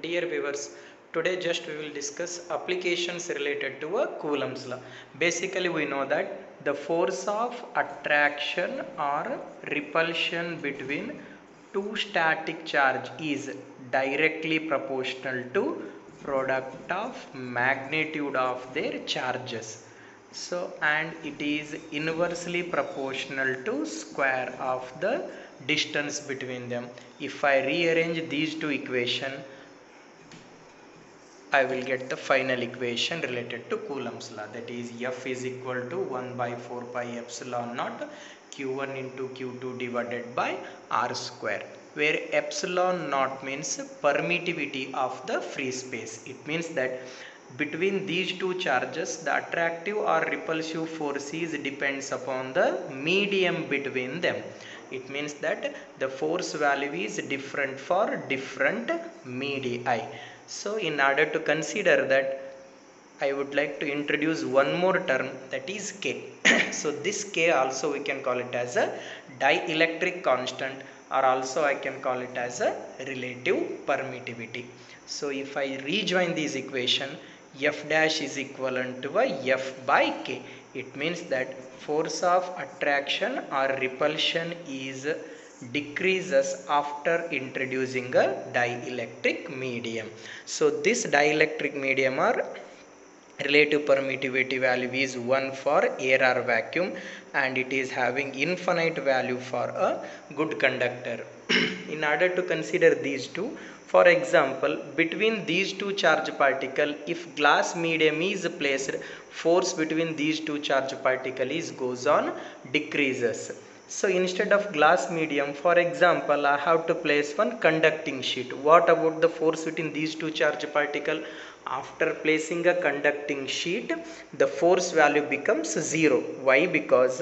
Dear viewers, today just we will discuss applications related to a Coulomb's law. Basically, we know that the force of attraction or repulsion between two static charge is directly proportional to product of magnitude of their charges. So, and it is inversely proportional to square of the distance between them. If I rearrange these two equations, I will get the final equation related to Coulomb's law, that is F is equal to 1 by 4 pi epsilon naught Q1 into Q2 divided by R square, where epsilon naught means permittivity of the free space. It means that between these two charges the attractive or repulsive force is depends upon the medium between them. It means that the force value is different for different medii. So in order to consider that, I would like to introduce one more term, that is K. So this K also we can call it as a dielectric constant, or also I can call it as a relative permittivity. So if I rejoin this equation, F dash is equivalent to a F by K. It means that force of attraction or repulsion is decreases after introducing a dielectric medium. So this dielectric medium or relative permittivity value is 1 for air or vacuum, and it is having infinite value for a good conductor. In order to consider these two, for example, between these two charge particle, if glass medium is placed, force between these two charge particle is goes on decreases. So instead of glass medium, for example, I have to place one conducting sheet. What about the force between these two charge particle? After placing a conducting sheet, the force value becomes 0. Why? Because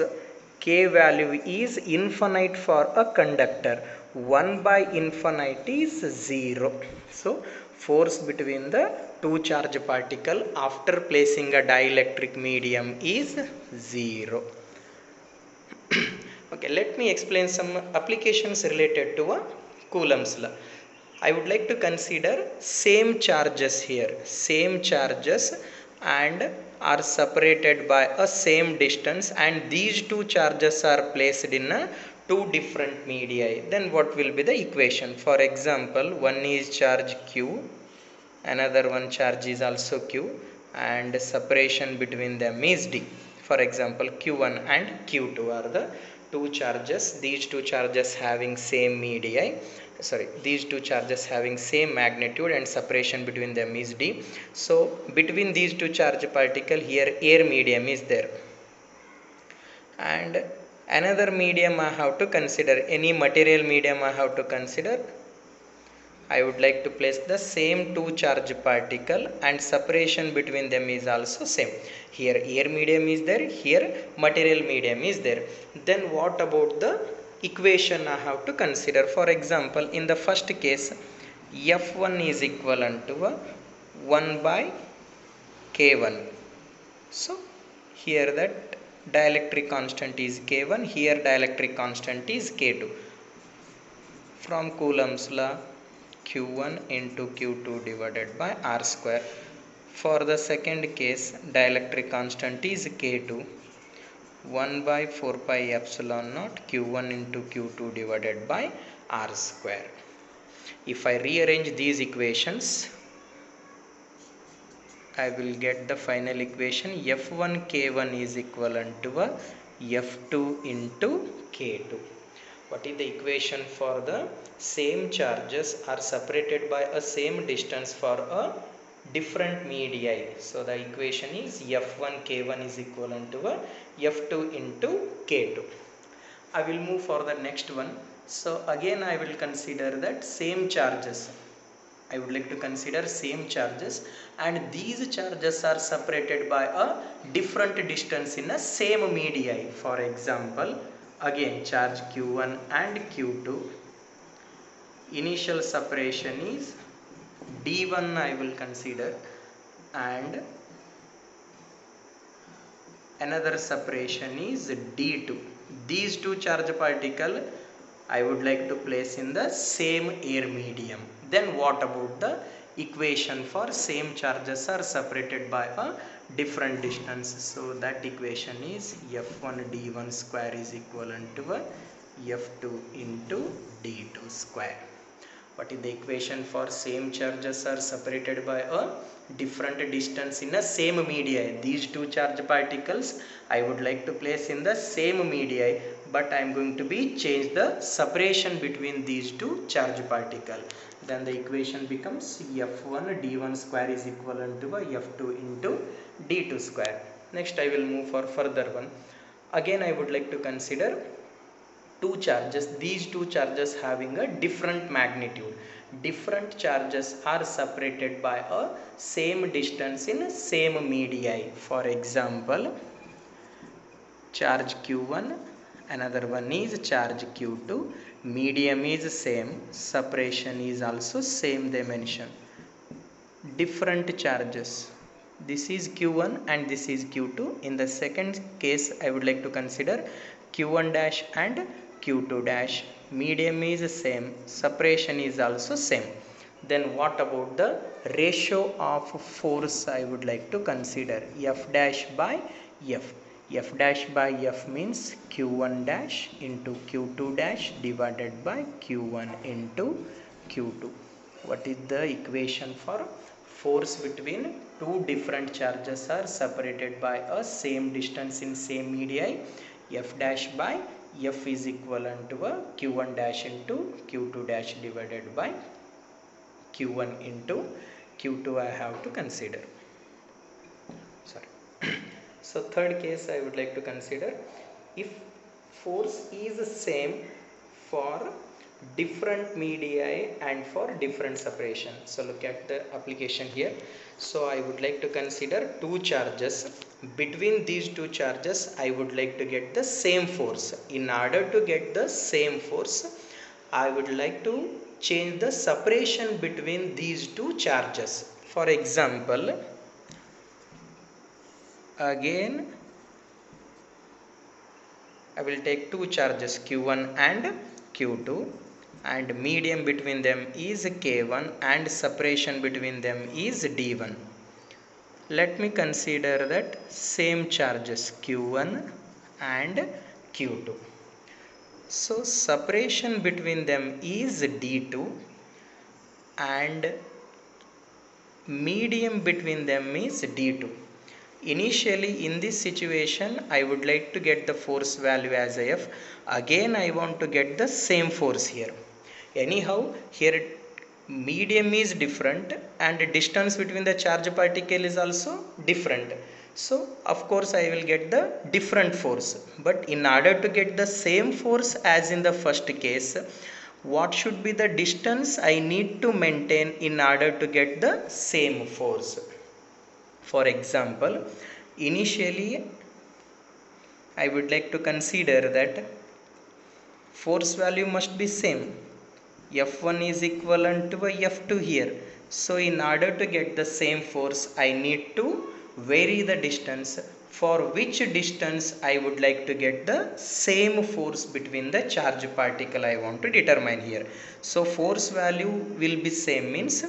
K value is infinite for a conductor. 1 by infinite is 0. So force between the two charge particle after placing a dielectric medium is 0. Okay, let me explain some applications related to a Coulomb's law. I would like to consider same charges here, same charges, and are separated by a same distance, and these two charges are placed in a two different medii. Then what will be the equation? For example, one is charge Q, another one charge is also Q, and separation between them is D. For example, Q1 and Q2 are the two charges. These two charges having same medii, these two charges having same magnitude, and separation between them is D. So between these two charge particle, here air medium is there, and another medium I have to consider, any material medium I have to consider. I would like to place the same two charge particle, and separation between them is also same. Here air medium is there, here material medium is there. Then what about the equation I have to consider? For example, in the first case, F1 is equivalent to 1 by K1. So here that dielectric constant is K1, here dielectric constant is K2. From Coulomb's law, Q1 into Q2 divided by R square. For the second case, dielectric constant is K2, 1 by 4 pi epsilon naught Q1 into Q2 divided by R square. If I rearrange these equations, I will get the final equation. F1 K1 is equivalent to a F2 into K2. What is the equation for the same charges are separated by a same distance for a different medii? So the equation is F1 K1 is equivalent to a F2 into K2. I will move for the next one. So again I will consider that same charges. I would like to consider same charges, and these charges are separated by a different distance in a same medii. For example, again charge Q1 and Q2, initial separation is D1 I will consider, and another separation is D2. These two charge particle I would like to place in the same air medium. Then what about the equation for same charges are separated by a different distance? So that equation is F1 d1 square is equivalent to a F2 into d2 square. What is the equation for same charges are separated by a different distance in a same media? These two charge particles I would like to place in the same media, but I am going to be change the separation between these two charge particle. Then the equation becomes F1 d1 square is equivalent to a F2 into d2 square. Next I will move for further one. Again I would like to consider two charges. These two charges having a different magnitude. Different charges are separated by a same distance in same media. For example, charge q1, another one is charge q2. Medium is same, separation is also same dimension. Different charges, this is q1 and this is q2. In the second case I would like to consider q1 dash and q2 dash. Medium is same, separation is also same. Then what about the ratio of force? I would like to consider f dash by f. F dash by f means q1 dash into q2 dash divided by q1 into q2. What is the equation for force between two different charges are separated by a same distance in same media? F dash by f is equivalent to a q1 dash into q2 dash divided by q1 into q2 I have to consider. Sorry. So third case I would like to consider, if force is same for different media and for different separation. So look at the application here. So I would like to consider two charges. Between these two charges I would like to get the same force. In order to get the same force, I would like to change the separation between these two charges. For example, again I will take two charges q1 and q2, and medium between them is k1 and separation between them is d1. Let me consider that same charges q1 and q2. So separation between them is d2 and medium between them is d2. Initially in this situation I would like to get the force value as f. Again I want to get the same force here. Anyhow here medium is different and distance between the charge particle is also different. So of course I will get the different force. But in order to get the same force as in the first case, what should be the distance I need to maintain in order to get the same force? For example, initially I would like to consider that force value must be same. F1 is equivalent to F2 here. So in order to get the same force, I need to vary the distance. For which distance I would like to get the same force between the charge particle I want to determine here. So force value will be same means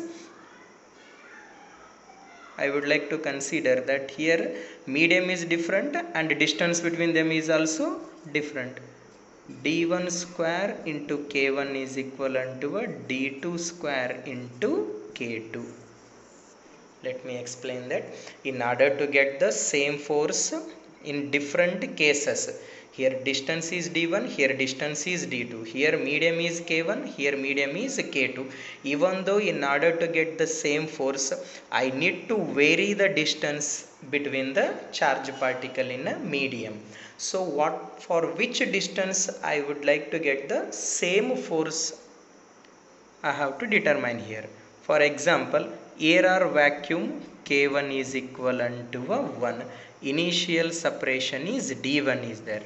I would like to consider that here medium is different and distance between them is also different. d1 square into k1 is equivalent to a d2 square into k2. Let me explain that. In order to get the same force in different cases, here distance is d1, here distance is d2, here medium is k1, here medium is k2. Even though in order to get the same force I need to vary the distance between the charge particle in a medium. So what, for which distance I would like to get the same force I have to determine here. For example, air or vacuum, K1 is equivalent to a 1. Initial separation is D1 is there.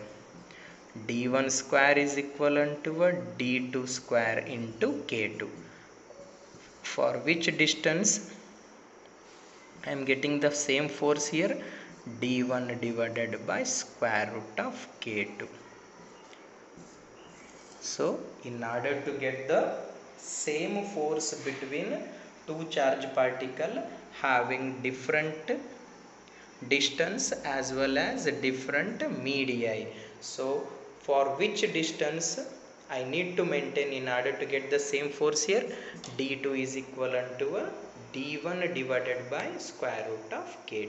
D1 square is equivalent to a D2 square into K2. For which distance I am getting the same force here? D1 divided by square root of K2. So in order to get the same force between two charge particle having different distance as well as different medii, so for which distance I need to maintain in order to get the same force here, d2 is equivalent to a d1 divided by square root of k2.